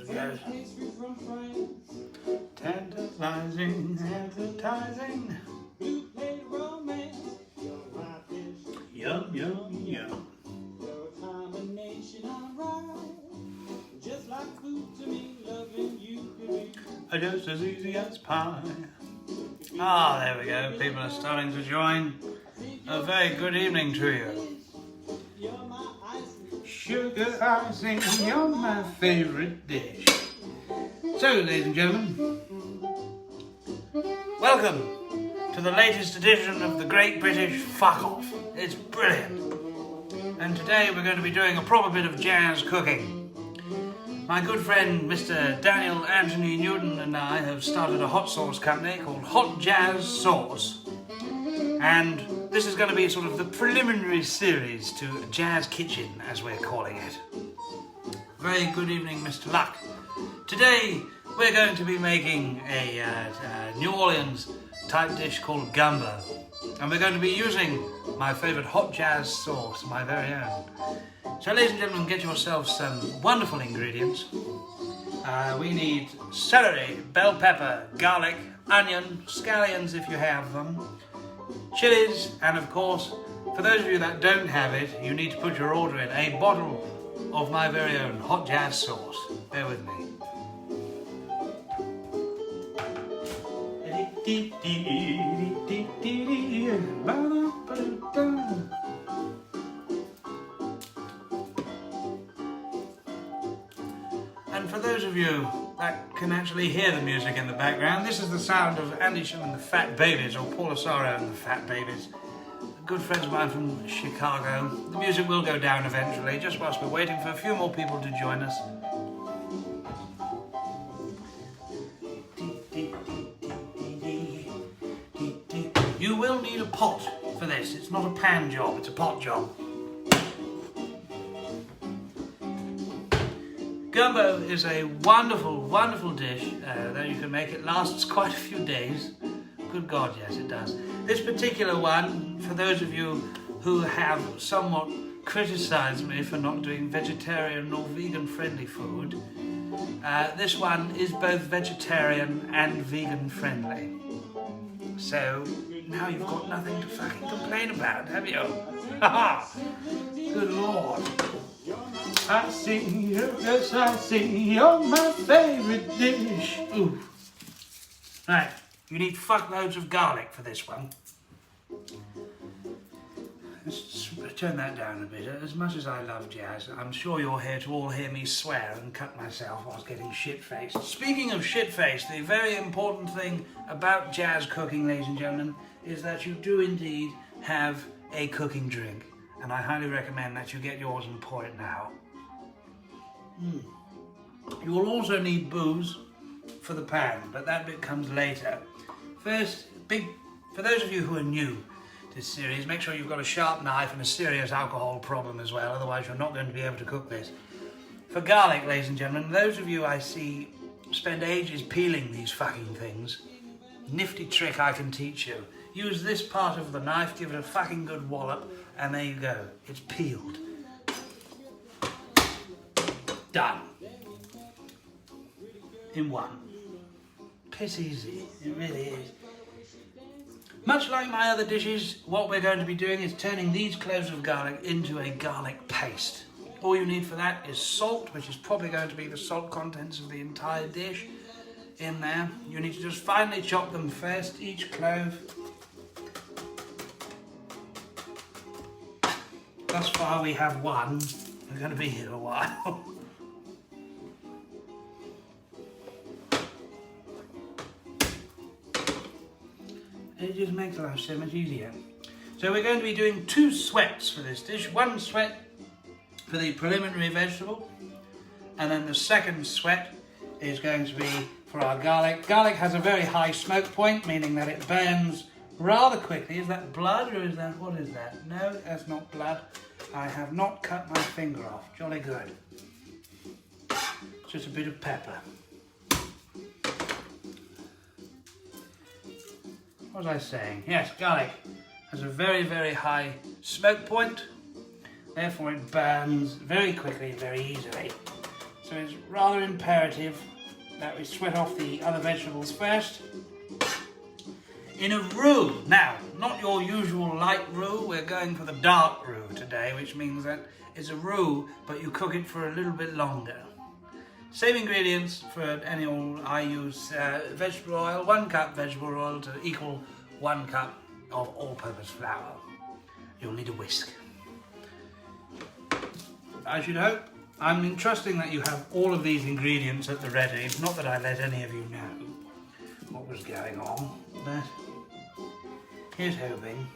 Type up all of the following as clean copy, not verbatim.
it goes. Tantalizing, advertising. Yum, yum, yum. Just as easy as pie. Ah, there we go. People are starting to join. A very good evening to you. Sugar icing, you're my favourite dish. So, ladies and gentlemen, welcome to the latest edition of the Great British Fuck Off. It's brilliant. And today we're going to be doing a proper bit of jazz cooking. My good friend Mr. Daniel Anthony Newton and I have started a hot sauce company called Hot Jazz Sauce. And this is going to be sort of the preliminary series to Jazz Kitchen, as we're calling it. Very good evening, Mr. Luck. Today we're going to be making a New Orleans type dish called Gumbo. And we're going to be using my favourite hot jazz sauce, my very own. So ladies and gentlemen, get yourselves some wonderful ingredients. We need celery, bell pepper, garlic, onion, scallions if you have them, chilies, and of course, for those of you that don't have it, you need to put your order in, a bottle of my very own hot jazz sauce. Bear with me. And for those of you that can actually hear the music in the background, this is the sound of Andy Shum and the Fat Babies, or Paul Asaro and the Fat Babies. Good friends of mine from Chicago. The music will go down eventually, just whilst we're waiting for a few more people to join us. You will need a pot for this. It's not a pan job, it's a pot job. Gumbo is a wonderful, wonderful dish that you can make. It lasts quite a few days. Good God, yes it does. This particular one, for those of you who have somewhat criticised me for not doing vegetarian or vegan friendly food, this one is both vegetarian and vegan friendly. So now you've got nothing to fucking complain about, have you? Haha! Good Lord. I see you, yes I see, you're my favourite dish. Ooh. Right, you need fuckloads of garlic for this one. Let's turn that down a bit. As much as I love jazz, I'm sure you're here to all hear me swear and cut myself whilst getting shit-faced. Speaking of shit-faced, the very important thing about jazz cooking, ladies and gentlemen, is that you do indeed have a cooking drink. And I highly recommend that you get yours and pour it now. You will also need booze for the pan, but that bit comes later. First, for those of you who are new to this series, make sure you've got a sharp knife and a serious alcohol problem as well, otherwise you're not going to be able to cook this. For garlic, ladies and gentlemen, those of you I see spend ages peeling these fucking things. Nifty trick I can teach you. Use this part of the knife, give it a fucking good wallop, and there you go. It's peeled. Done. In one. Piss easy. It really is. Much like my other dishes, what we're going to be doing is turning these cloves of garlic into a garlic paste. All you need for that is salt, which is probably going to be the salt contents of the entire dish in there. You need to just finely chop them first, each clove. Thus far we have one. We're going to be here a while. It just makes life so much easier. So we're going to be doing 2 sweats for this dish. 1 sweat for the preliminary vegetable, and then the second sweat is going to be for our garlic. Garlic has a very high smoke point, meaning that it burns rather quickly. Is that blood or is that, what is that? No, that's not blood. I have not cut my finger off. Jolly good. Just a bit of pepper. What was I saying? Yes, garlic has a very, very high smoke point. Therefore it burns very quickly, very easily. So it's rather imperative that we sweat off the other vegetables first. In a roux, now, not your usual light roux, we're going for the dark roux today, which means that it's a roux, but you cook it for a little bit longer. Same ingredients for any oil. I use vegetable oil, 1 cup vegetable oil to equal 1 cup of all-purpose flour. You'll need a whisk. I should hope. I'm entrusting that you have all of these ingredients at the ready. Not that I let any of you know what was going on, but here's hoping.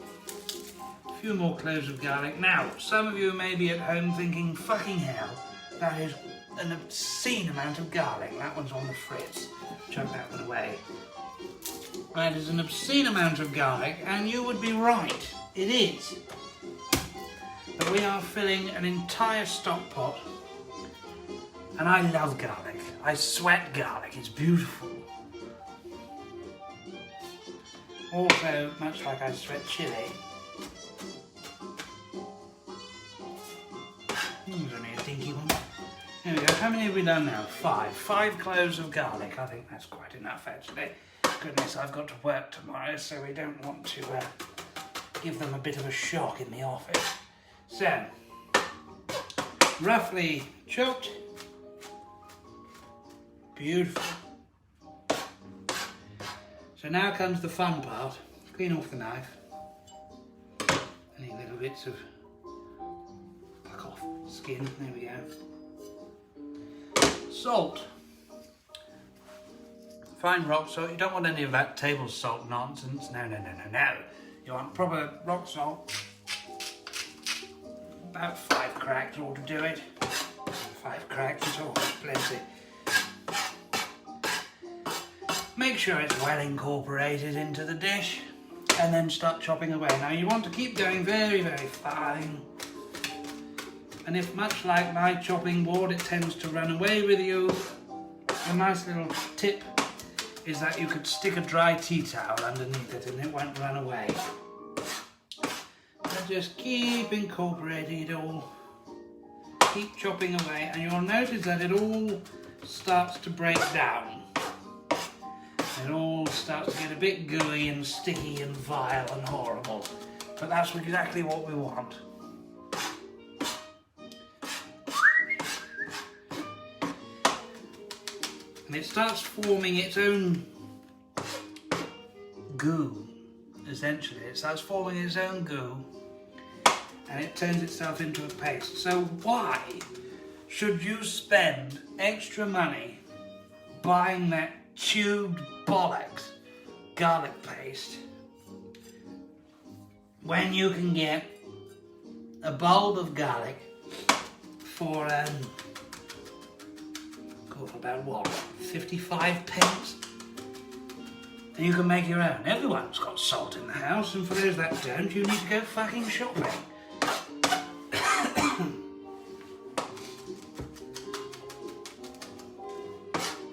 A few more cloves of garlic. Now, some of you may be at home thinking, fucking hell, that is an obscene amount of garlic. That one's on the fritz. Chuck that one away. That is an obscene amount of garlic, and you would be right. It is. But we are filling an entire stock pot, and I love garlic. I sweat garlic. It's beautiful. Also, much like I sweat chili. There's only a dinky one. There we go. How many have we done now? 5. 5 cloves of garlic. I think that's quite enough, actually. Goodness, I've got to work tomorrow, so we don't want to give them a bit of a shock in the office. So, roughly chopped. Beautiful. So now comes the fun part. Clean off the knife. Any little bits of pluck off skin. There we go. Salt. Fine rock salt. You don't want any of that table salt nonsense. No. You want proper rock salt. About 5 cracks ought to do it. 5 cracks is all plenty. Make sure it's well incorporated into the dish, and then start chopping away. Now you want to keep going very, very fine. And if, much like my chopping board, it tends to run away with you, a nice little tip is that you could stick a dry tea towel underneath it and it won't run away. But just keep incorporating it all. Keep chopping away, and you'll notice that it all starts to break down. It all starts to get a bit gooey and sticky and vile and horrible. But that's exactly what we want. And it starts forming its own goo, essentially. It starts forming its own goo, and it turns itself into a paste. So why should you spend extra money buying that tubed bollocks garlic paste when you can get a bulb of garlic for about what, 55 pence? And you can make your own. Everyone's got salt in the house, and for those that don't, you need to go fucking shopping.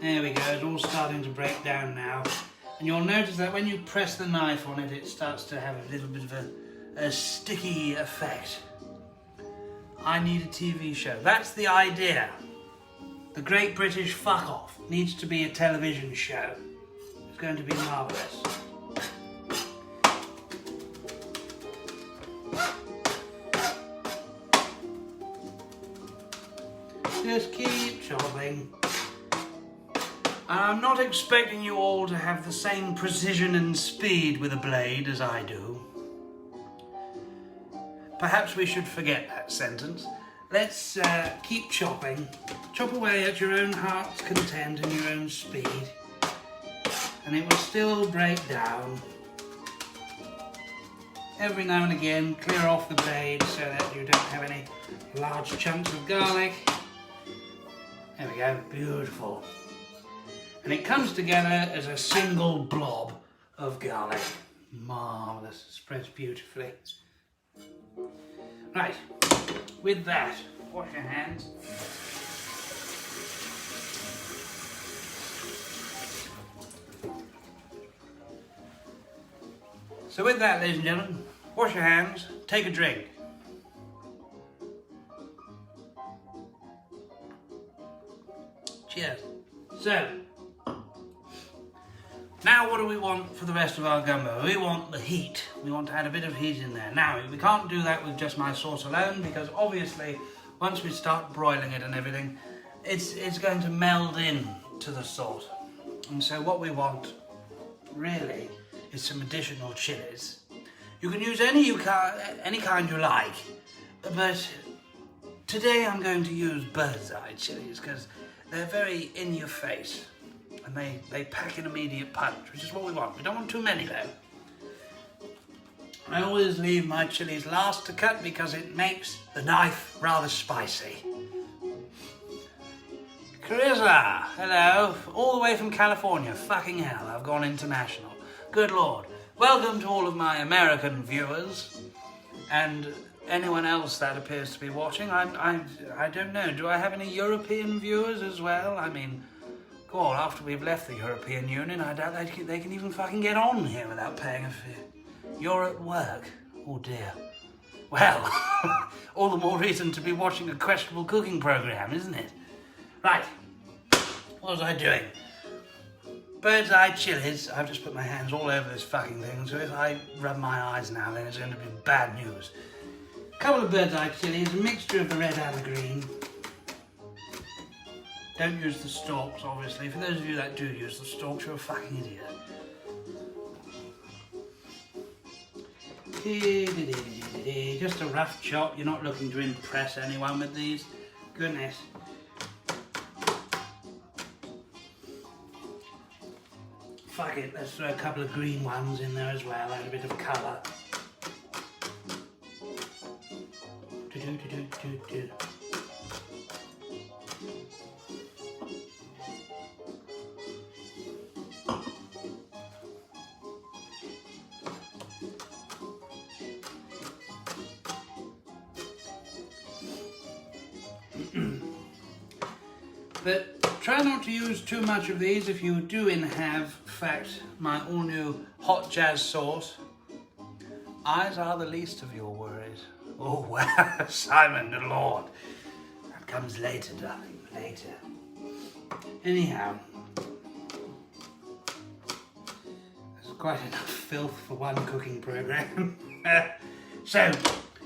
There we go, it's all starting to break down now. And you'll notice that when you press the knife on it, it starts to have a little bit of a sticky effect. I need a TV show. That's the idea. The Great British Fuck Off needs to be a television show. It's going to be marvellous. Just keep chopping. I'm not expecting you all to have the same precision and speed with a blade as I do. Perhaps we should forget that sentence. Let's keep chopping. Chop away at your own heart's content and your own speed. And it will still break down. Every now and again, clear off the blade so that you don't have any large chunks of garlic. There we go, beautiful. And it comes together as a single blob of garlic. Marvellous, spreads beautifully. Right, with that, wash your hands. So with that, ladies and gentlemen, wash your hands, take a drink. Cheers. So, now what do we want for the rest of our gumbo? We want the heat. We want to add a bit of heat in there. Now, we can't do that with just my sauce alone because obviously once we start broiling it and everything, it's going to meld in to the sauce. And so what we want really is some additional chilies. You can use any kind you like, but today I'm going to use bird's eye chilies because they're very in your face. And they pack an immediate punch, which is what we want. We don't want too many though. I always leave my chilies last to cut because it makes the knife rather spicy. Carissa, hello. All the way from California. Fucking hell, I've gone international. Good Lord. Welcome to all of my American viewers. And anyone else that appears to be watching. I don't know. Do I have any European viewers as well? I mean, God, after we've left the European Union, I doubt they can even fucking get on here without paying a fee. You're at work? Oh dear. Well, all the more reason to be watching a questionable cooking program, isn't it? Right, what was I doing? Bird's eye chilies. I've just put my hands all over this fucking thing, so if I rub my eyes now, then it's going to be bad news. A couple of bird's eye chilies, a mixture of the red and the green. Don't use the stalks, obviously. For those of you that do use the stalks, you're a fucking idiot. Just a rough chop. You're not looking to impress anyone with these. Goodness. Fuck it, let's throw a couple of green ones in there as well, add a bit of colour. But try not to use too much of these if you do have, in fact, my all-new hot jazz sauce. Eyes are the least of your worries. Oh, well, Simon, good Lord. That comes later, darling, later. Anyhow, there's quite enough filth for one cooking program. So,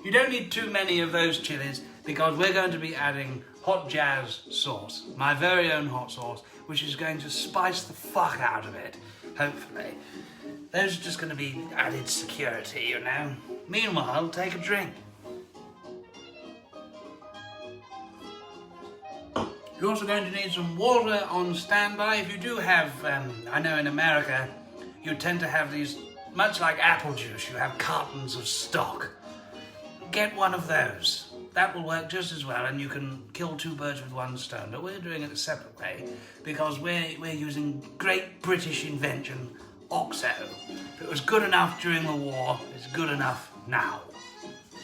you don't need too many of those chilies because we're going to be adding hot jazz sauce, my very own hot sauce, which is going to spice the fuck out of it, hopefully. Those are just going to be added security, you know. Meanwhile, take a drink. You're also going to need some water on standby. If you do have, I know in America, you tend to have these, much like apple juice, you have cartons of stock. Get one of those. That will work just as well, and you can kill two birds with one stone. But we're doing it a separate way because we're using great British invention, OXO. If it was good enough during the war, it's good enough now.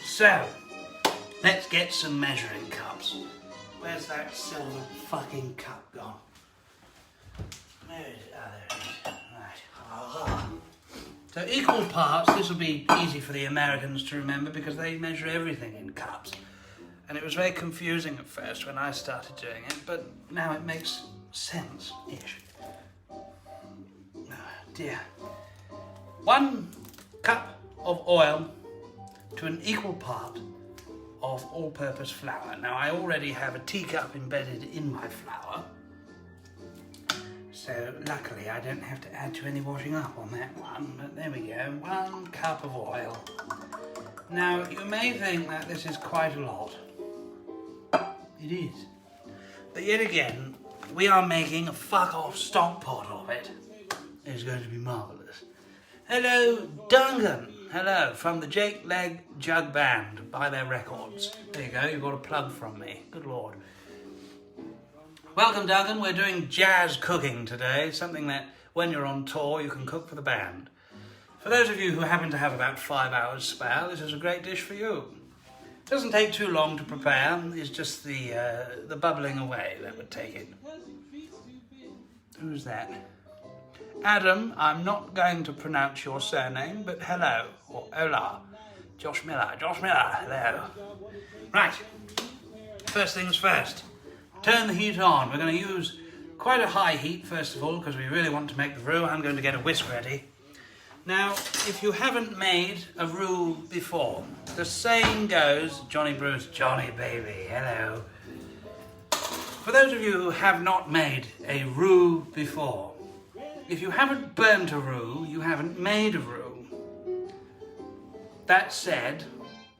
So, let's get some measuring cups. Where's that silver fucking cup gone? Where is it? Oh, there it is. Right. Oh. So equal parts. This will be easy for the Americans to remember because they measure everything in cups. And it was very confusing at first when I started doing it, but now it makes sense-ish. Oh, dear. 1 cup of oil to an equal part of all-purpose flour. Now, I already have a teacup embedded in my flour, so luckily I don't have to add to any washing up on that one, but there we go, 1 cup of oil. Now, you may think that this is quite a lot. It is. But yet again, we are making a fuck-off stock pot of it. It's going to be marvellous. Hello, Duncan. Hello, from the Jake Leg Jug Band. Buy their records. There you go, you've got a plug from me. Good Lord. Welcome, Duncan. We're doing jazz cooking today. Something that, when you're on tour, you can cook for the band. For those of you who happen to have about 5 hours spare, this is a great dish for you. It doesn't take too long to prepare. It's just the bubbling away that would take it. Who's that? Adam, I'm not going to pronounce your surname, but hello, or hola. Josh Miller, hello. Right, first things first. Turn the heat on. We're going to use quite a high heat, first of all, because we really want to make the roux. I'm going to get a whisk ready. Now, if you haven't made a roux before, the saying goes, Johnny Bruce, Johnny baby, hello. For those of you who have not made a roux before, if you haven't burnt a roux, you haven't made a roux. That said,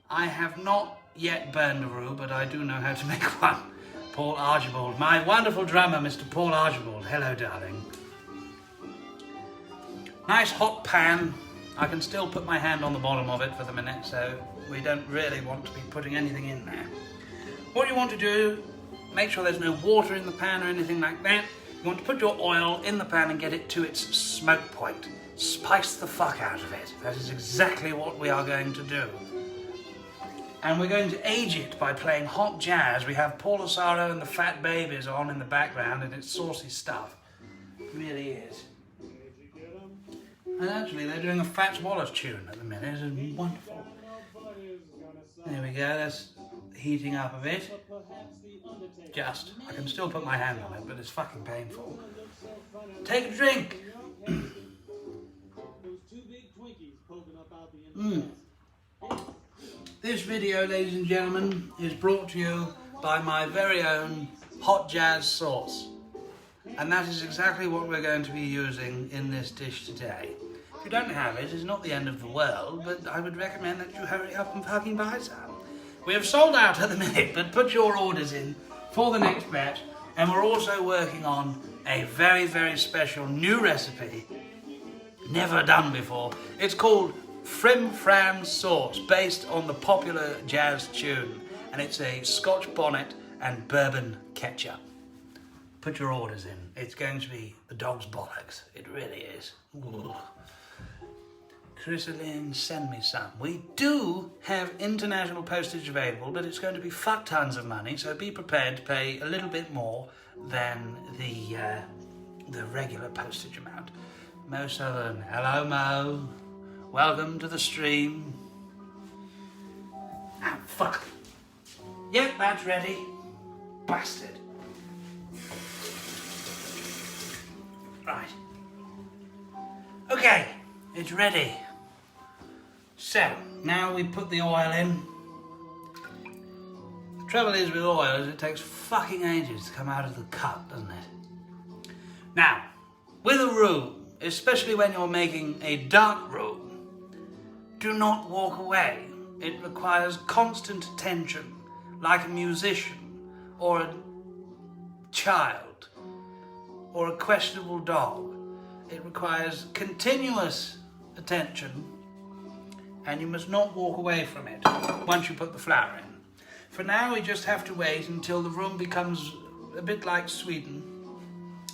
I have not yet burned a roux, but I do know how to make one. Paul Archibald, my wonderful drummer, Mr. Paul Archibald. Hello, darling. Nice hot pan. I can still put my hand on the bottom of it for the minute, so we don't really want to be putting anything in there. What you want to do, make sure there's no water in the pan or anything like that. You want to put your oil in the pan and get it to its smoke point. Spice the fuck out of it. That is exactly what we are going to do. And we're going to age it by playing hot jazz. We have Paul Asaro and the Fat Babies on in the background, and it's saucy stuff. It really is. And actually, they're doing a Fats Wallace tune at the minute. It's wonderful. There we go. That's heating up a bit. Just. I can still put my hand on it, but it's fucking painful. Take a drink. This video, ladies and gentlemen, is brought to you by my very own hot jazz sauce. And that is exactly what we're going to be using in this dish today. If you don't have it, it's not the end of the world, but I would recommend that you hurry up and fucking buy some. We have sold out at the minute, but put your orders in for the next batch. And we're also working on a very, very special new recipe, never done before. It's called Frim Fram sauce, based on the popular jazz tune, and it's a Scotch bonnet and bourbon ketchup. Put your orders in. It's going to be the dog's bollocks. It really is. Ooh. Chrysaline, send me some. We do have international postage available, but it's going to be fuck tons of money, so be prepared to pay a little bit more than the regular postage amount. Mo Southern, hello Mo. Welcome to the stream. Ah, fuck. Yep, that's ready. Bastard. Right. Okay, it's ready. So, now we put the oil in. The trouble is with oil is it takes fucking ages to come out of the cup, doesn't it? Now, with a roux, especially when you're making a dark roux, do not walk away. It requires constant attention, like a musician, or a child, or a questionable dog. It requires continuous attention, and you must not walk away from it once you put the flour in. For now, we just have to wait until the room becomes a bit like Sweden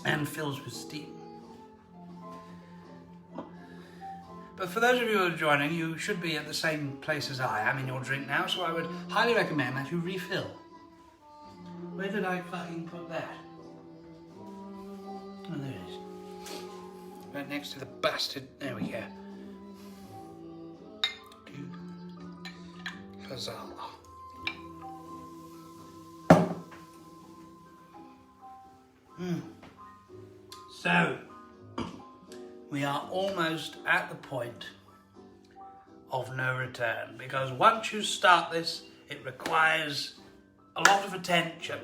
and fills with steam. But for those of you who are joining, you should be at the same place as I am in your drink now, so I would highly recommend that you refill. Where did I fucking put that? Oh, there it is. Right next to the bastard. There we go. Huzzah. So, we are almost at the point of no return, because once you start this, it requires a lot of attention.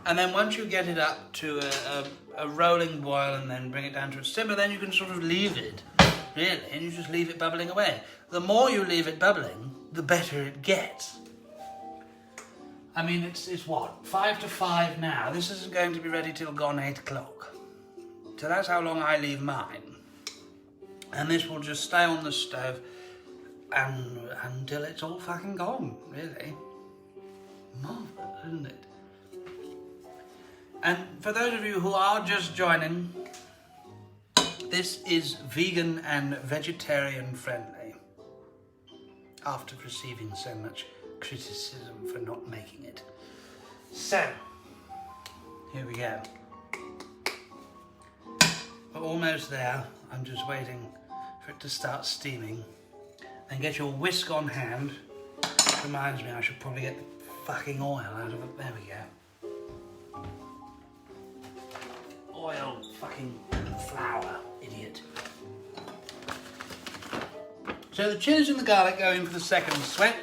And then once you get it up to a rolling boil and then bring it down to a simmer, then you can sort of leave it, really, and you just leave it bubbling away. The more you leave it bubbling, the better it gets. I mean, it's what, 5 to 5 now. This isn't going to be ready till gone 8 o'clock. So that's how long I leave mine. And this will just stay on the stove until it's all fucking gone, really. Marvellous, isn't it? And for those of you who are just joining, this is vegan and vegetarian friendly, after receiving so much criticism for not making it. So, here we go. We're almost there. I'm just waiting for it to start steaming. Then get your whisk on hand. Reminds me I should probably get the fucking oil out of it. There we go. fucking flour, idiot. So the chilies and the garlic go in for the second sweat.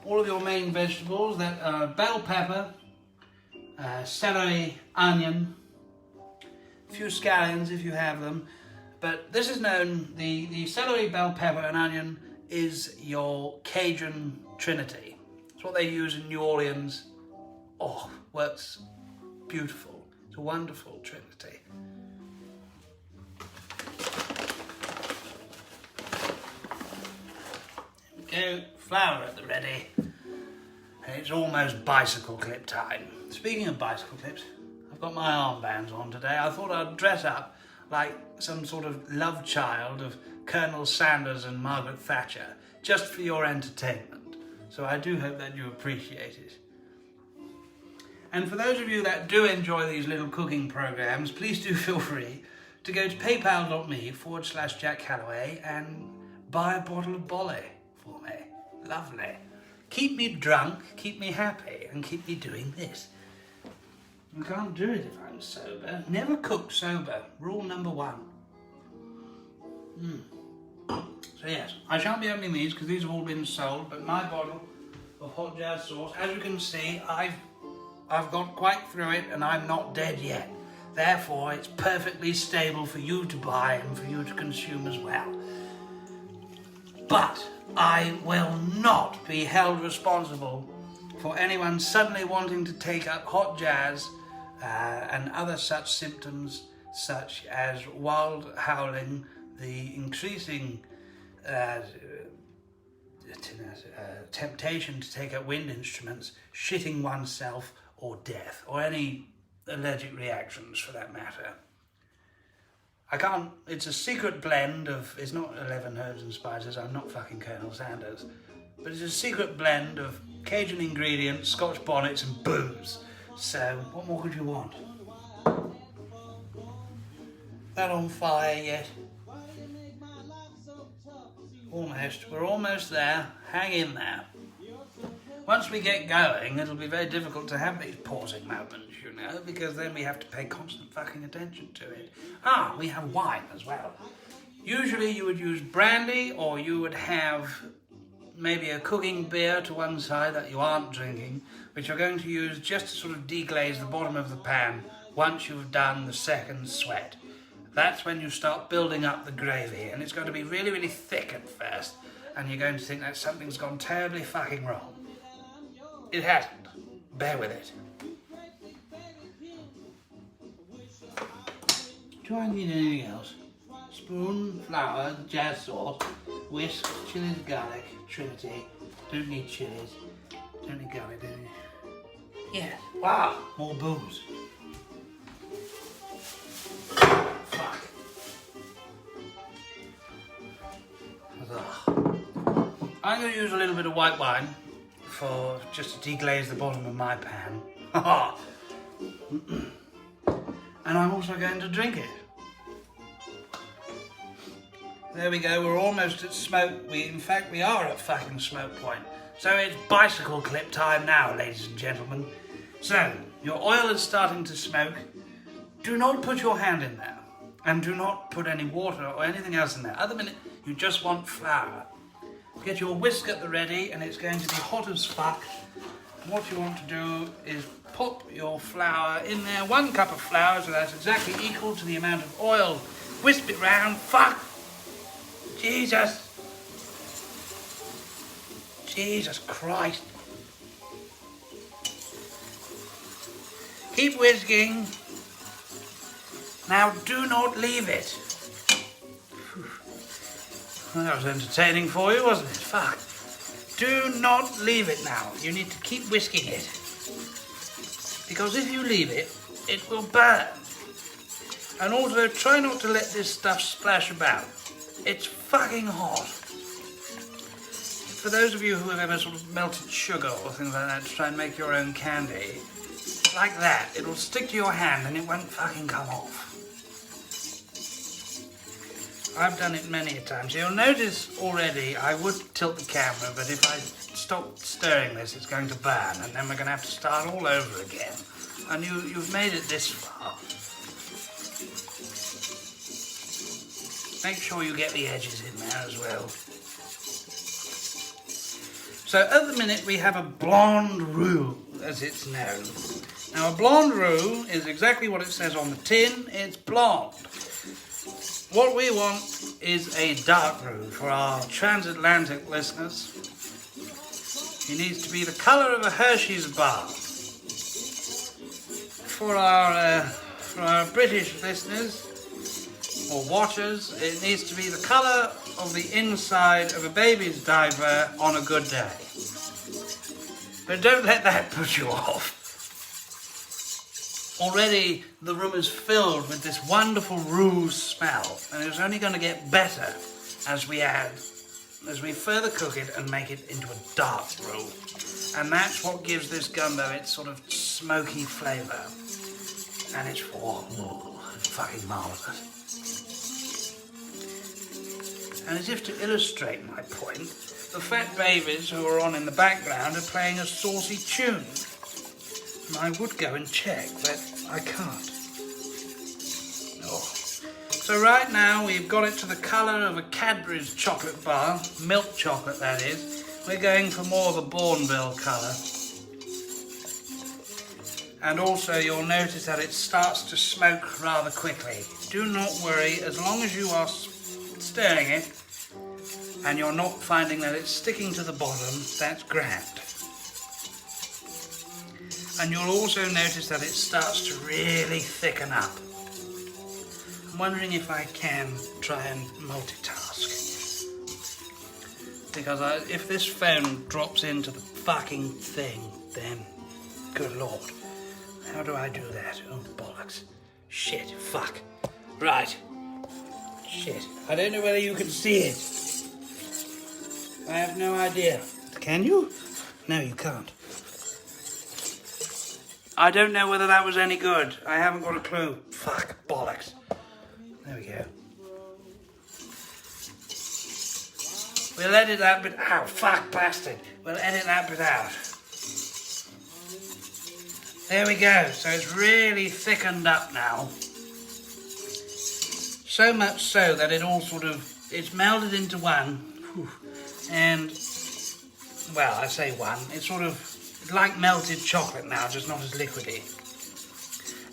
All of your main vegetables, that are bell pepper, celery, onion, a few scallions if you have them. But this is known, the celery, bell pepper and onion is your Cajun trinity. It's what they use in New Orleans. Oh, works beautiful. It's a wonderful trinity. There we go, flour at the ready. And it's almost bicycle clip time. Speaking of bicycle clips, I've got my armbands on today. I thought I'd dress up like some sort of love child of Colonel Sanders and Margaret Thatcher, just for your entertainment. So I do hope that you appreciate it. And for those of you that do enjoy these little cooking programs, please do feel free to go to paypal.me/Jack Calloway and buy a bottle of Bolly for me. Lovely. Keep me drunk, keep me happy, and keep me doing this. I can't do it if I'm sober. Never cook sober. Rule number 1. So yes, I shan't be opening these because these have all been sold, but my bottle of hot jazz sauce, as you can see, I've got quite through it and I'm not dead yet. Therefore, it's perfectly stable for you to buy and for you to consume as well. But I will not be held responsible for anyone suddenly wanting to take up hot jazz and other such symptoms, such as wild howling, the increasing temptation to take up wind instruments, shitting oneself, or death, or any allergic reactions for that matter. It's a secret blend of, it's not 11 herbs and spices, I'm not fucking Colonel Sanders, but it's a secret blend of Cajun ingredients, Scotch bonnets and booze. So, what more could you want? That on fire yet? Almost. We're almost there. Hang in there. Once we get going, it'll be very difficult to have these pausing moments, you know, because then we have to pay constant fucking attention to it. We have wine as well. Usually you would use brandy, or you would have maybe a cooking beer to one side that you aren't drinking, which you're going to use just to sort of deglaze the bottom of the pan once you've done the second sweat. That's when you start building up the gravy, and it's going to be really, really thick at first, and you're going to think that something's gone terribly fucking wrong. It hasn't. Bear with it. Do I need anything else? Spoon, flour, jazz sauce, whisk, chilies, garlic, trinity. Don't need chilies. Don't need garlic, do you? Yeah. Wow, more booze. Fuck. Ugh. I'm going to use a little bit of white wine for just to deglaze the bottom of my pan. And I'm also going to drink it. There we go, we're almost at smoke. In fact, we are at fucking smoke point. So it's bicycle clip time now, ladies and gentlemen. So, your oil is starting to smoke. Do not put your hand in there. And do not put any water or anything else in there. At the minute, you just want flour. Get your whisk at the ready, and it's going to be hot as fuck. And what you want to do is pop your flour in there. 1 cup of flour, so that's exactly equal to the amount of oil. Whisk it round. Fuck! Jesus! Jesus Christ! Keep whisking. Now do not leave it. Well, that was entertaining for you, wasn't it? Fuck. Do not leave it now. You need to keep whisking it. Because if you leave it, it will burn. And also, try not to let this stuff splash about. It's fucking hot. For those of you who have ever sort of melted sugar or things like that to try and make your own candy, like that, it'll stick to your hand and it won't fucking come off. I've done it many a time. So you'll notice already I would tilt the camera, but if I stop stirring this, it's going to burn, and then we're going to have to start all over again. And you've made it this far. Make sure you get the edges in there as well. So at the minute we have a blonde roux, as it's known. Now a blonde roux is exactly what it says on the tin, it's blonde. What we want is a dark roux for our transatlantic listeners. It needs to be the colour of a Hershey's bar. For our British listeners or watchers, it needs to be the colour of the inside of a baby's diaper on a good day. But don't let that put you off. Already the room is filled with this wonderful roux smell, and it's only going to get better as we further cook it and make it into a dark roux. And that's what gives this gumbo its sort of smoky flavour. And it's fucking marvellous. And as if to illustrate my point, the fat babies who are on in the background are playing a saucy tune. And I would go and check, but I can't. Oh. So right now we've got it to the colour of a Cadbury's chocolate bar, milk chocolate that is. We're going for more of a Bourneville colour. And also you'll notice that it starts to smoke rather quickly. Do not worry, as long as you are stirring it and you're not finding that it's sticking to the bottom, that's grand. And you'll also notice that it starts to really thicken up. I'm wondering if I can try and multitask. Because if this phone drops into the fucking thing, then good lord. How do I do that? Oh, bollocks. Shit, fuck. Right. Shit. I don't know whether you can see it. I have no idea. Can you? No, you can't. I don't know whether that was any good. I haven't got a clue. Fuck, bollocks. There we go. We'll edit that bit out. Fuck, bastard. We'll edit that bit out. There we go. So it's really thickened up now. So much so that it all it's melded into one. Whew. And, well, I say one. It's sort of like melted chocolate now, just not as liquidy.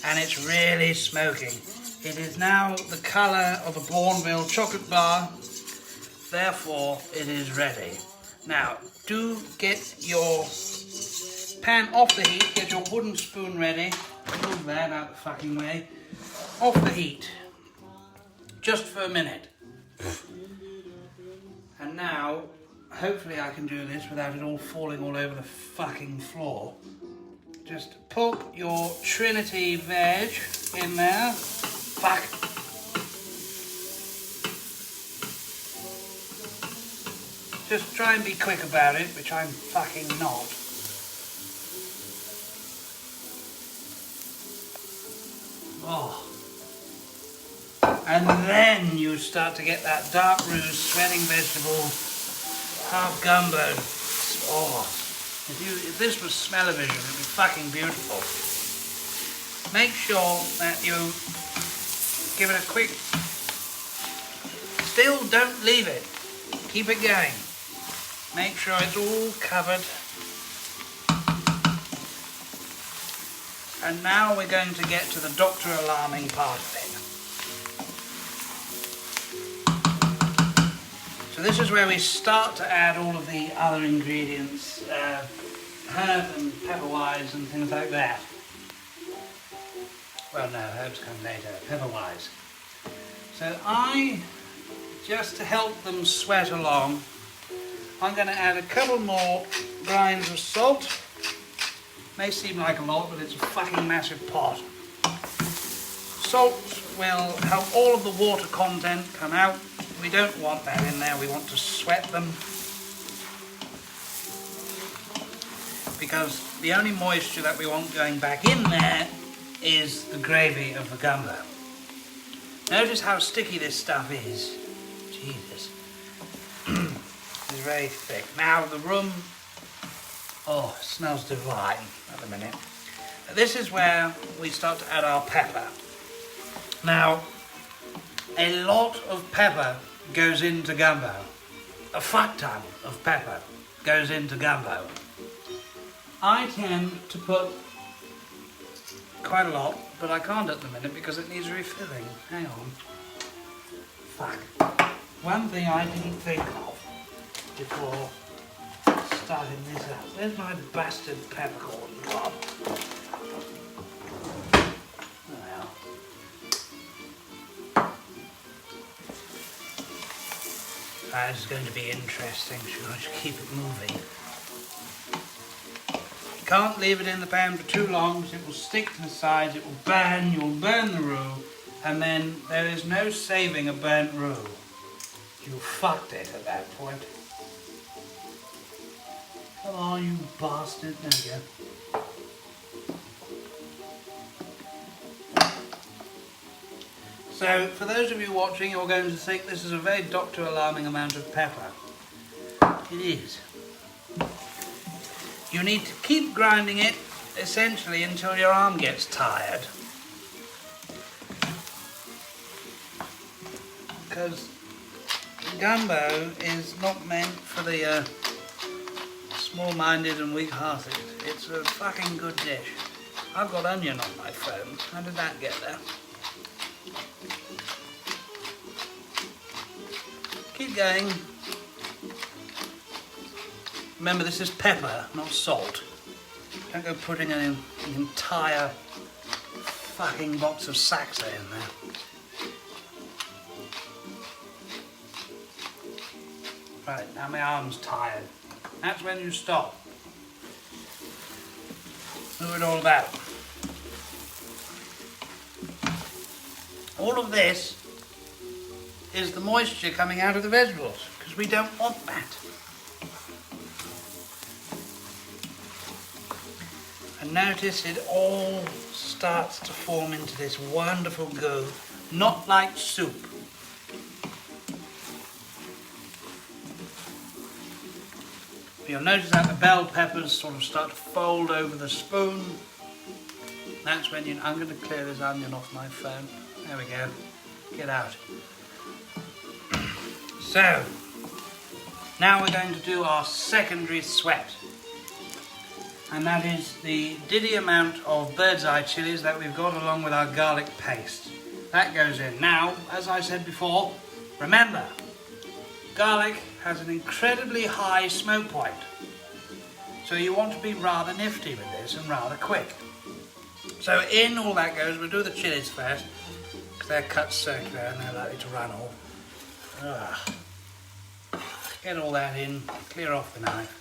And it's really smoking. It is now the colour of a Bourneville chocolate bar. Therefore, it is ready. Now, do get your pan off the heat, get your wooden spoon ready. Move that out the fucking way. Off the heat. Just for a minute. And now, hopefully I can do this without it all falling all over the fucking floor. Just pop your Trinity veg in there. Fuck. Just try and be quick about it, which I'm fucking not. Oh. And then you start to get that dark roux, sweating vegetable, half gumbo. Oh. If this was smell-o-vision, it would be fucking beautiful. Make sure that you give it a quick... Still, don't leave it. Keep it going. Make sure it's all covered. And now we're going to get to the doctor alarming part of it. So this is where we start to add all of the other ingredients, herb and pepper-wise and things like that. Well, no, herbs come later, pepper-wise. So just to help them sweat along, I'm going to add a couple more grains of salt. May seem like a lot, but it's a fucking massive pot. Salt will help all of the water content come out. We don't want that in there, we want to sweat them. Because the only moisture that we want going back in there is the gravy of the gumbo. Notice how sticky this stuff is. Jesus. It's very thick. Now the room, oh, it smells divine at the minute. This is where we start to add our pepper. Now, A lot of pepper goes into gumbo. A fuck ton of pepper goes into gumbo. I tend to put quite a lot, but I can't at the minute because it needs refilling. Hang on. Fuck. One thing I didn't think of before starting this up. There's my bastard peppercorn gone. Well. This is going to be interesting. Should I just keep it moving? You can't leave it in the pan for too long because it will stick to the sides, it will burn, you'll burn the roux, and then there is no saving a burnt roux. You fucked it at that point. Come on, you bastard. There we go. So, for those of you watching, you're going to think this is a very doctor-alarming amount of pepper. It is. You need to keep grinding it, essentially, until your arm gets tired. Because gumbo is not meant for the small-minded and weak-hearted. It's a fucking good dish. I've got onion on my phone. How did that get there? Keep going. Remember, this is pepper, not salt. Don't go putting an entire fucking box of Saxa in there. Right, now my arm's tired. That's when you stop. What's it all about? All of this is the moisture coming out of the vegetables, because we don't want that. And notice it all starts to form into this wonderful goo, not like soup. You'll notice that the bell peppers sort of start to fold over the spoon. That's when I'm going to clear this onion off my phone. There we go. Get out. So, now we're going to do our secondary sweat. And that is the diddy amount of bird's eye chilies that we've got along with our garlic paste. That goes in. Now, as I said before, remember, garlic has an incredibly high smoke point. So you want to be rather nifty with this and rather quick. So in all that goes, we'll do the chilies first, because they're cut circular and they're likely to run off. Get all that in, clear off the knife.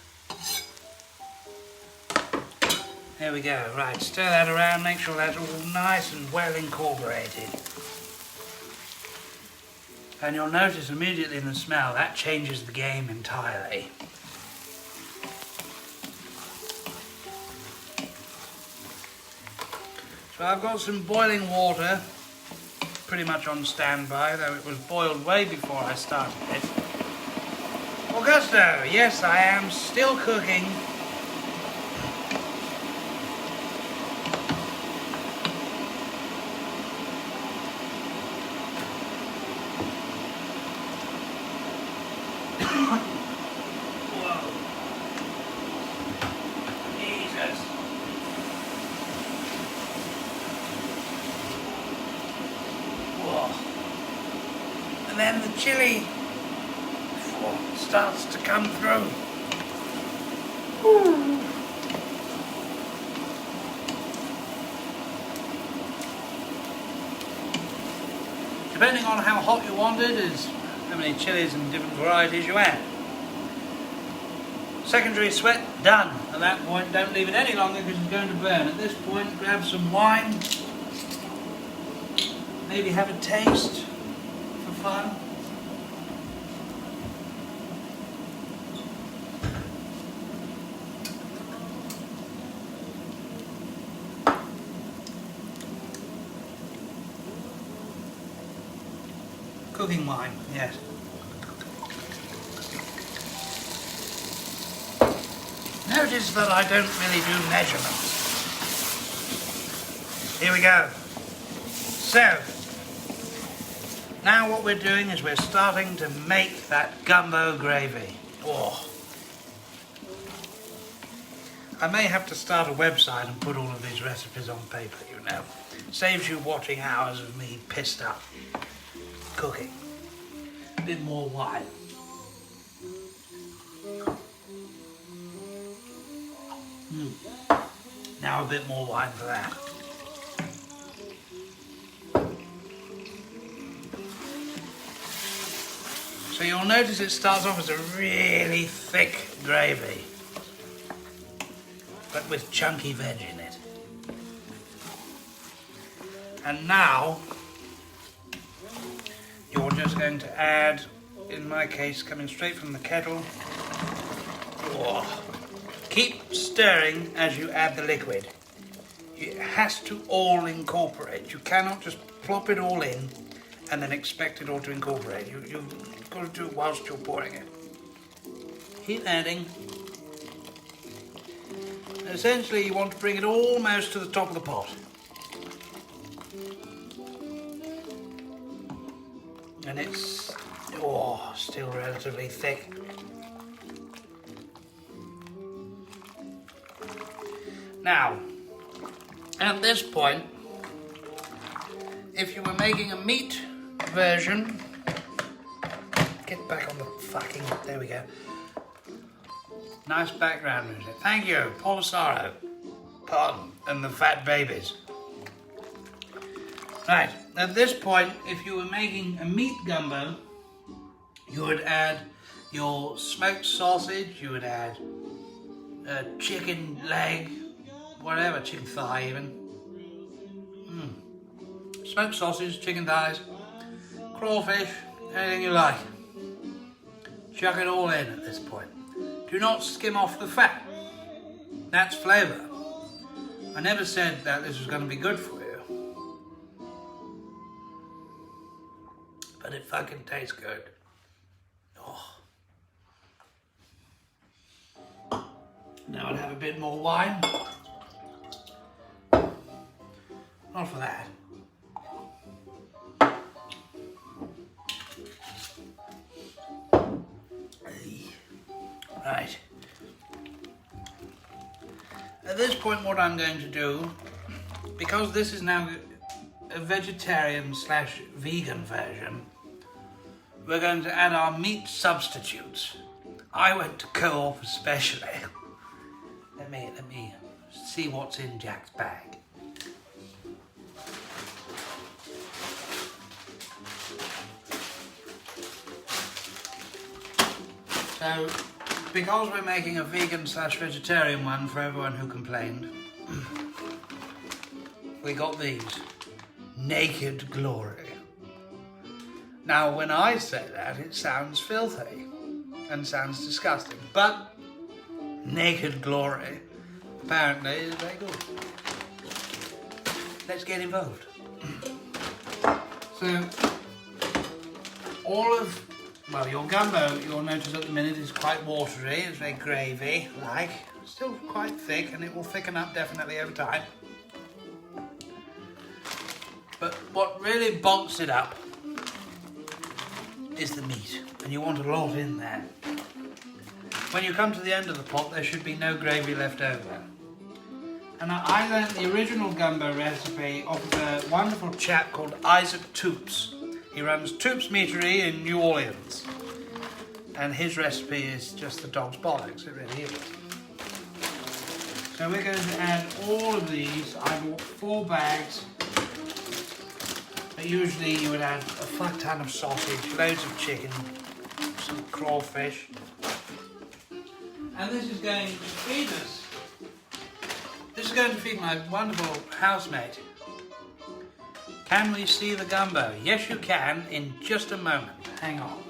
There we go, right, stir that around, make sure that's all nice and well incorporated. And you'll notice immediately in the smell, that changes the game entirely. So I've got some boiling water, pretty much on standby, though it was boiled way before I started it. Augusto, yes, I am still cooking. And then the chili starts to come through. Ooh. Depending on how hot you want it is how many chilies and different varieties you add. Secondary sweat done. At that point, don't leave it any longer because it's going to burn. At this point, grab some wine. Maybe have a taste for fun. Cooking wine, yes. Notice that I don't really do measurements. Here we go. So, Now what we're doing is we're starting to make that gumbo gravy. Oh. I may have to start a website and put all of these recipes on paper, you know. Saves you watching hours of me pissed up cooking. A bit more wine. Now a bit more wine for that. So you'll notice it starts off as a really thick gravy, but with chunky veg in it. And now you're just going to add, in my case, coming straight from the kettle. Oh. Keep stirring as you add the liquid. It has to all incorporate. You cannot just plop it all in and then expect it all to incorporate. You've got to do it whilst you're pouring it. Keep adding. Essentially, you want to bring it almost to the top of the pot. And it's, still relatively thick. Now, at this point, if you were making a meat version, get back on the fucking, there we go. Nice background music. Thank you, Polisaro. Pardon, and the fat babies. Right, at this point, if you were making a meat gumbo, you would add your smoked sausage, you would add a chicken leg, whatever, chicken thigh even. Smoked sausage, chicken thighs, crawfish, anything you like. Chuck it all in at this point. Do not skim off the fat. That's flavour. I never said that this was going to be good for you. But it fucking tastes good. Oh. Now I'll have a bit more wine. Not for that. Right. At this point, what I'm going to do, because this is now a vegetarian / vegan version, we're going to add our meat substitutes. I went to Co-op especially. Let me see what's in Jack's bag. So, because we're making a vegan / vegetarian one for everyone who complained, we got these. Naked Glory. Now, when I say that, it sounds filthy and sounds disgusting, but Naked Glory apparently is very good. Let's get involved. So, your gumbo, you'll notice at the minute, is quite watery, it's very gravy-like, still quite thick, and it will thicken up definitely over time. But what really bulks it up is the meat, and you want a lot in there. When you come to the end of the pot, there should be no gravy left over. And I learned the original gumbo recipe off of a wonderful chap called Isaac Toops. He runs Toops Meatery in New Orleans. And his recipe is just the dog's bollocks, it really is. So we're going to add all of these. I bought 4 bags. But usually you would add a fuck ton of sausage, loads of chicken, some crawfish. And this is going to feed us. This is going to feed my wonderful housemate. Can we see the gumbo? Yes, you can in just a moment. Hang on.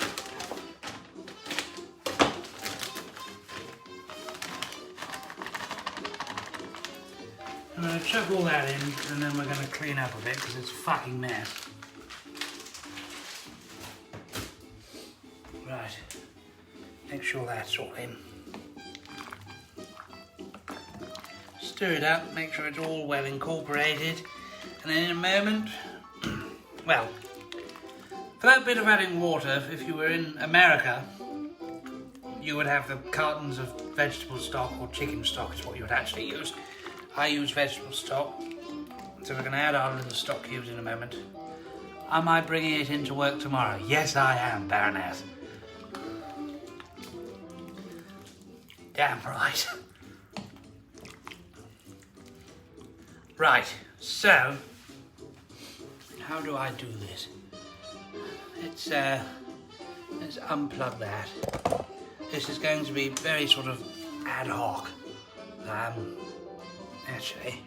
I'm going to chuck all that in and then we're going to clean up a bit because it's a fucking mess. Right. Make sure that's all in. Stir it up, make sure it's all well incorporated. And then in a moment, well, For that bit of adding water, if you were in America, you would have the cartons of vegetable stock, or chicken stock is what you would actually use. I use vegetable stock, so we're going to add our little stock cubes in a moment. Am I bringing it into work tomorrow? Yes, I am, Baroness. Damn right. Right, so, how do I do this? Let's unplug that. This is going to be very sort of ad hoc. Actually,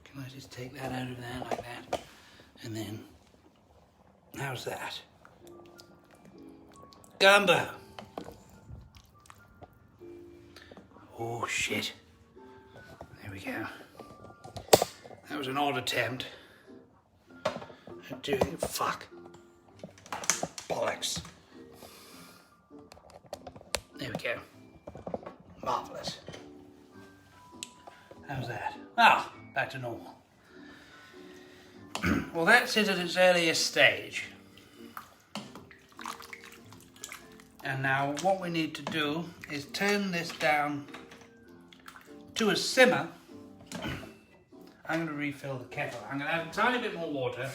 can I just take that out of there like that? And then, how's that? Gumbo! Oh shit. There we go. That was an odd attempt at doing, fuck. Bollocks. There we go. Marvellous. How's that? Ah, back to normal. Well, that's it at its earliest stage. And now what we need to do is turn this down to a simmer. I'm going to refill the kettle. I'm going to add a tiny bit more water.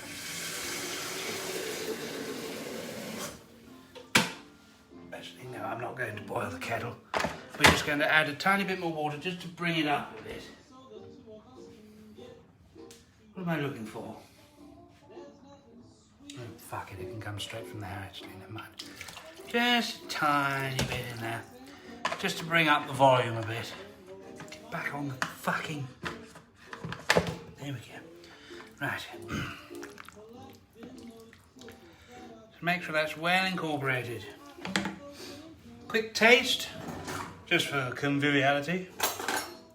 Actually, no, I'm not going to boil the kettle. We're just going to add a tiny bit more water just to bring it up a bit. What am I looking for? Oh, fuck it, it can come straight from there actually, never mind. Just a tiny bit in there. Just to bring up the volume a bit. Get back on the fucking... There we go. Right. So make sure that's well incorporated. Quick taste, just for conviviality.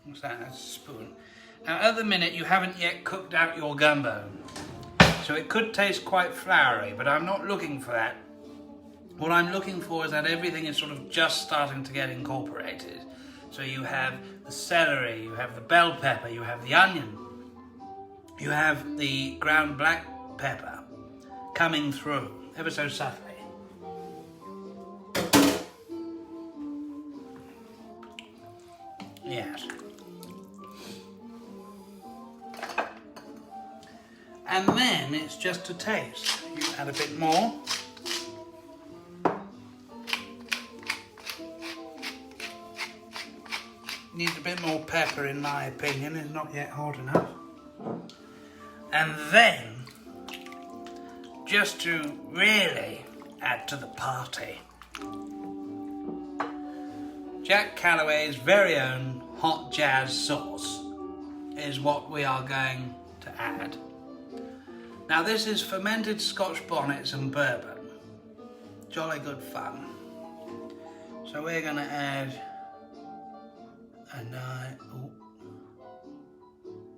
What's that? That's a spoon. Now at the minute you haven't yet cooked out your gumbo. So it could taste quite floury, but I'm not looking for that. What I'm looking for is that everything is sort of just starting to get incorporated. So you have the celery, you have the bell pepper, you have the onion, you have the ground black pepper coming through, ever so subtly. Yes. And then it's just to taste. You add a bit more. Needs a bit more pepper in my opinion, it's not yet hot enough. And then, just to really add to the party, Jack Calloway's very own hot jazz sauce is what we are going to add. Now this is fermented Scotch bonnets and bourbon. Jolly good fun. So we're going to add a nice...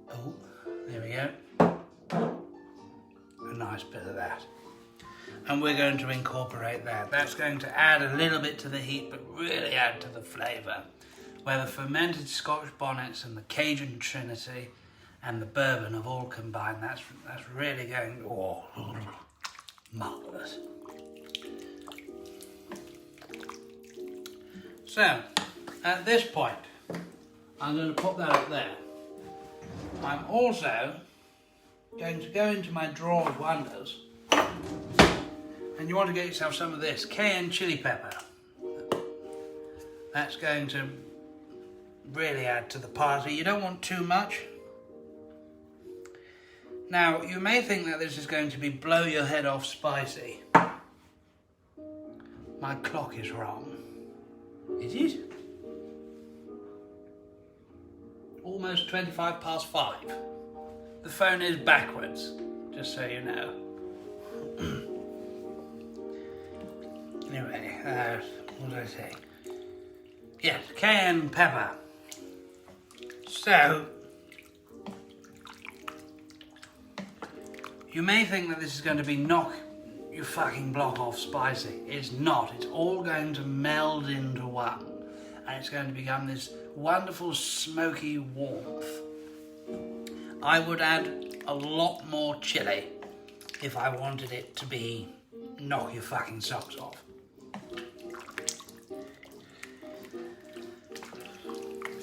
Oh, there we go. A nice bit of that. And we're going to incorporate that. That's going to add a little bit to the heat, but really add to the flavour. Where the fermented Scotch bonnets and the Cajun Trinity and the bourbon have all combined. That's really going, oh, marvellous. So, at this point, I'm going to pop that up there. I'm also going to go into my drawer of wonders, and you want to get yourself some of this cayenne chili pepper. That's going to really add to the party. You don't want too much. Now, you may think that this is going to be blow your head off spicy. My clock is wrong. Is it? Almost 5 past 5. The phone is backwards, just so you know. Anyway, what was I saying? Yes, cayenne pepper. So, you may think that this is going to be knock your fucking block off spicy. It's not. It's all going to meld into one. And it's going to become this wonderful smoky warmth. I would add a lot more chili if I wanted it to be knock your fucking socks off.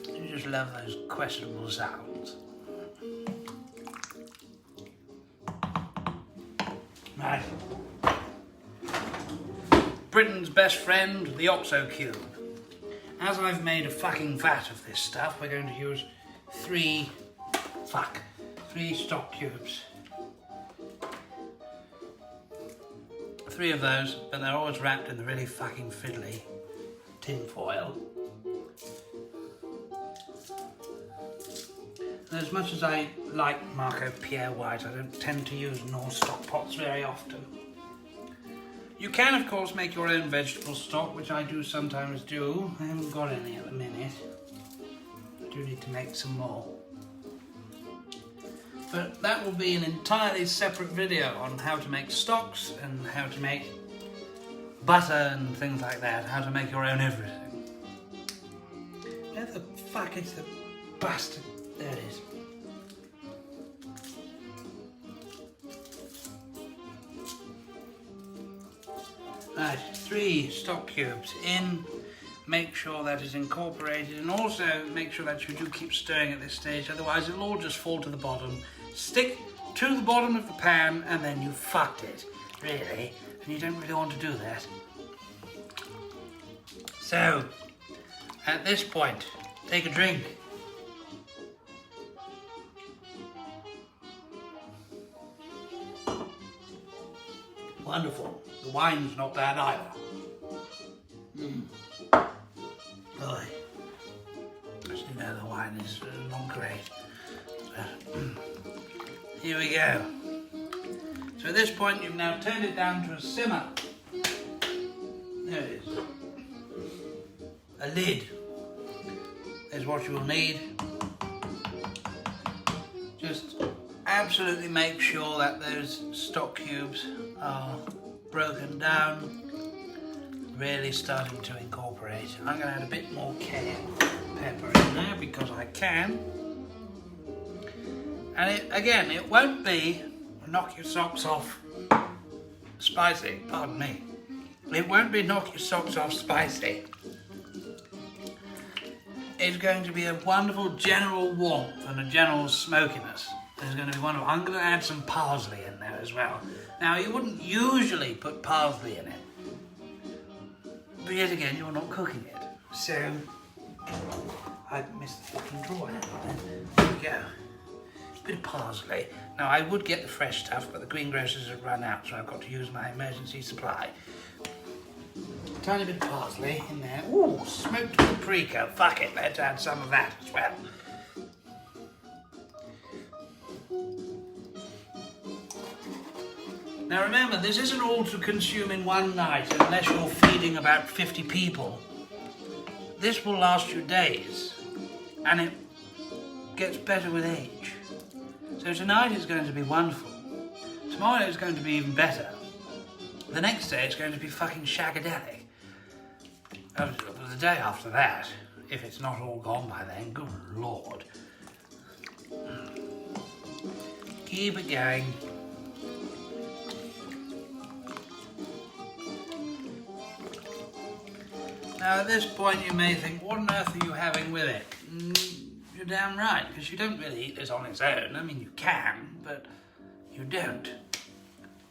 You just love those questionable sounds. Right. Britain's best friend, the Oxo Cube. As I've made a fucking vat of this stuff, we're going to use three stock cubes. 3 of those, but they're always wrapped in the really fucking fiddly tin foil. And as much as I like Marco Pierre White, I don't tend to use North stock pots very often. You can, of course, make your own vegetable stock, which I do sometimes do. I haven't got any at the minute. I do need to make some more. But that will be an entirely separate video on how to make stocks and how to make butter and things like that, how to make your own everything. Where the fuck is the bastard? There it is. Right, 3 stock cubes in. Make sure that is incorporated, and also make sure that you do keep stirring at this stage, otherwise it'll all just fall to the bottom. Stick to the bottom of the pan and then you fucked it, really, and you don't really want to do that. So, at this point, take a drink. Wonderful. The wine's not bad either. Oh, as you know, the wine is not great. Here we go. So at this point, you've now turned it down to a simmer. There it is. A lid is what you will need. Just absolutely make sure that those stock cubes are broken down, really starting to incorporate. I'm going to add a bit more cayenne pepper in there because I can. And it won't be knock your socks off spicy, pardon me. It won't be knock your socks off spicy. It's going to be a wonderful general warmth and a general smokiness. It's going to be wonderful. I'm going to add some parsley in there as well. Now, you wouldn't usually put parsley in it, but yet again, you're not cooking it. So, I missed the fucking drawer. There we go. A bit of parsley. Now, I would get the fresh stuff, but the greengrocers have run out, so I've got to use my emergency supply. A tiny bit of parsley in there. Ooh, smoked paprika. Fuck it, let's add some of that as well. Now remember, this isn't all to consume in one night unless you're feeding about 50 people. This will last you days, and it gets better with age. So tonight is going to be wonderful. Tomorrow is going to be even better. The next day is going to be fucking shagadelic. The day after that, if it's not all gone by then, good lord. Keep it going. Now at this point you may think, what on earth are you having with it? You're damn right, because you don't really eat this on its own. I mean, you can, but you don't.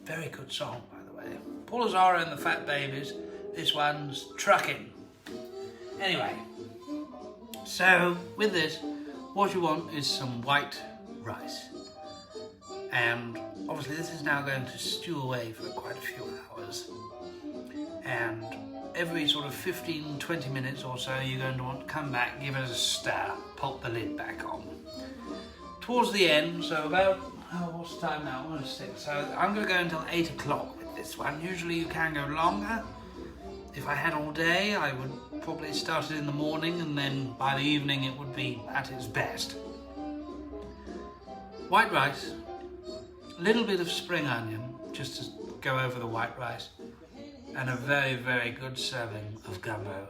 Very good song, by the way. Paul Azara and the Fat Babies. This one's trucking. Anyway, so with this, what you want is some white rice. And obviously this is now going to stew away for quite a few hours. And every sort of 15-20 minutes or so, you're going to want to come back, give it a stir, pop the lid back on. Towards the end, so about, what's the time now? Almost 6. So I'm going to go until 8 o'clock with this one. Usually you can go longer. If I had all day, I would probably start it in the morning, and then by the evening it would be at its best. White rice, a little bit of spring onion, just to go over the white rice, and a very, very good serving of gumbo.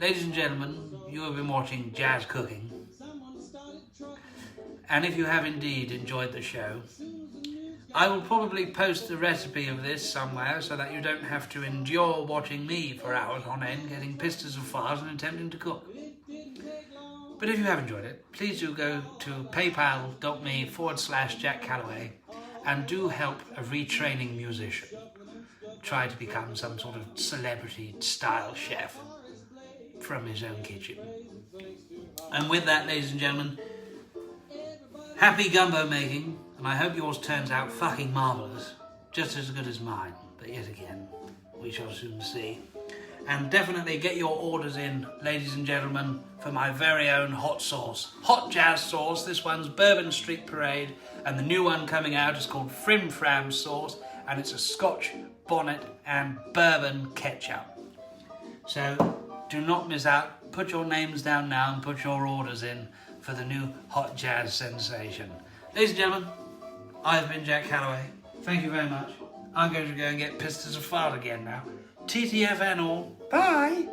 Ladies and gentlemen, you have been watching Jazz Cooking. And if you have indeed enjoyed the show, I will probably post the recipe of this somewhere so that you don't have to endure watching me for hours on end getting pistas of farce and attempting to cook. But if you have enjoyed it, please do go to paypal.me/Jack Calloway and do help a retraining musician try to become some sort of celebrity style chef from his own kitchen. And with that, ladies and gentlemen, happy gumbo making, and I hope yours turns out fucking marvellous, just as good as mine, but yet again, we shall soon see. And definitely get your orders in, ladies and gentlemen, for my very own hot sauce. Hot jazz sauce. This one's Bourbon Street Parade, and the new one coming out is called Frim Fram sauce, and it's a Scotch bonnet and bourbon ketchup. So do not miss out. Put your names down now and put your orders in for the new hot jazz sensation. Ladies and gentlemen, I've been Jack Calloway. Thank you very much. I'm going to go and get pistas of fart again now. TTFN all. Bye!